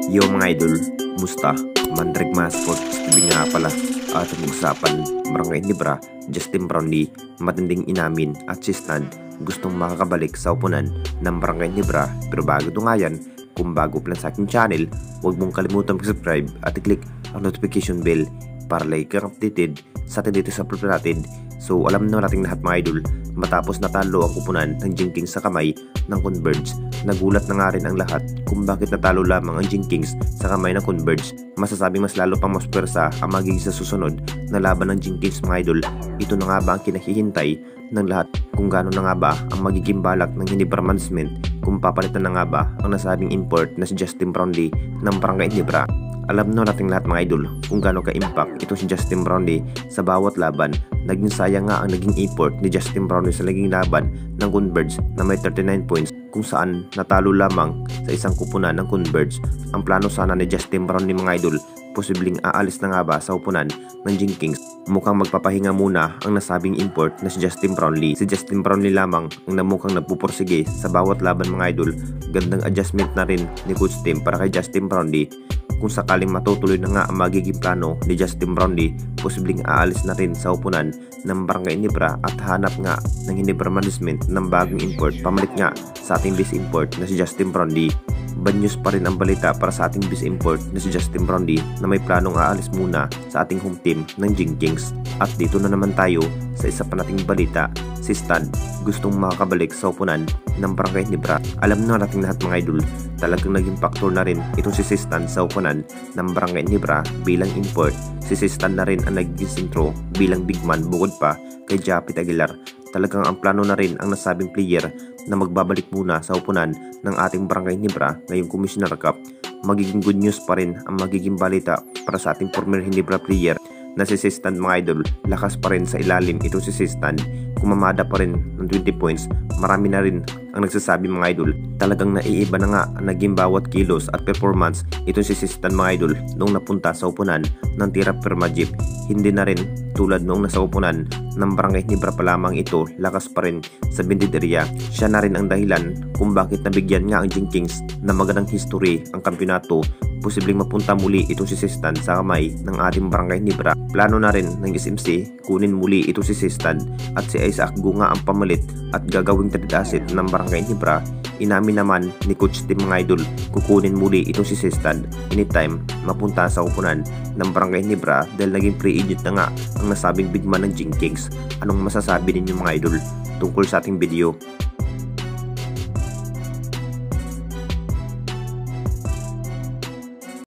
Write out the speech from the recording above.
Yo mga idol, musta? Mandrake Mascot, Stevie nga pala. At mag-usapan, Barangay Nibra, Justin Brownlee, matinding inamin at si Stan gustong makakabalik sa upunan ng Barangay Nibra. Pero bago ito nga yan, kung bago pa lang sa aking channel, huwag mong kalimutan mag-subscribe at i-click ang notification bell para like kang updated sa atin dito sa vlog natin. So alam na natin lahat mga idol, matapos natalo ang kupunan ng Jenkins sa kamay ng Converge, nagulat na nga rin ang lahat kung bakit natalo lamang ang Jenkins sa kamay ng Converge. Masasabing mas lalo pang mas pwersa ang magiging sa susunod na laban ng Jenkins mga idol. Ito na nga ba ang kinahihintay ng lahat, kung gaano na nga ba ang magiging balak ng Ginebra management kung papalitan na nga ba ang nasabing import na si Justin Brownlee ng Barangay Ginebra. Alam na nating lahat mga idol kung gaano ka-impact ito si Justin Brownlee sa bawat laban. Naging sayang nga ang naging import ni Justin Brownlee sa naging laban ng Converge na may 39 points kung saan natalo lamang sa isang kupunan ng Converge. Ang plano sana ni Justin Brownlee mga idol, posibleng aalis na nga ba sa upunan ng Jenkins. Mukhang magpapahinga muna ang nasabing import na si Justin Brownlee. Si Justin Brownlee lamang ang namukhang nagpupursige sa bawat laban mga idol. Gandang adjustment na rin ni Coach Tim para kay Justin Brownlee. Kung sakaling matutuloy na nga ang magiging plano ni Justin Brownlee, posibleng aalis na rin sa upunan ng Barangay Ginebra at hanap nga ng Ginebra management ng bagong import pamalit nga sa ating base import na si Justin Brownlee. Bad news pa rin ang balita para sa ating base import na si Justin Brownlee na may planong aalis muna sa ating home team ng Jenkins. At dito na naman tayo sa isa pa nating balita, si Stan gustong makakabalik sa upunan ng Barangay Ginebra. Alam na natin lahat mga idol, talagang naging faktor na rin itong si Stan sa upunan ng Barangay Ginebra bilang import. Si Stan na rin ang naging sentro bilang big man bukod pa kay Japit Aguilar. Talagang ang plano na rin ang nasabing player na magbabalik muna sa upunan ng ating Barangay Ginebra ngayong Commissioner Cup. Magiging good news pa rin ang magiging balita para sa ating former Ginebra player na si Stan mga idol. Lakas pa rin sa ilalim ito si Stan. Kumamada pa rin ng 20 points, marami na rin ang nagsasabi mga idol. Talagang naiiba na nga ang naging bawat kilos at performance ito si Stan mga idol noong napunta sa upunan ng Tirap Permajip. Hindi na rin tulad noong nasa upunan ng Barangay Ginebra pa lamang ito, lakas pa rin sa Bendideria. Siya na rin ang dahilan kung bakit nabigyan nga ang Jenkins na magandang history ang kampyonato. Posibleng mapunta muli itong si Stan sa kamay ng ating Barangay Ginebra. Plano na rin ng SMC kunin muli ito si Stan at si Isaac Gunga ang pamalit at gagawing trade asset ng Barangay Ginebra. Inamin naman ni Coach Tim mga idol, kukunin muli itong si Stan anytime mapunta sa upunan ng Barangay Ginebra dahil naging free agent na nga ang nasabing big man ng Jenkins. Anong masasabi ninyo mga idol tungkol sa ating video?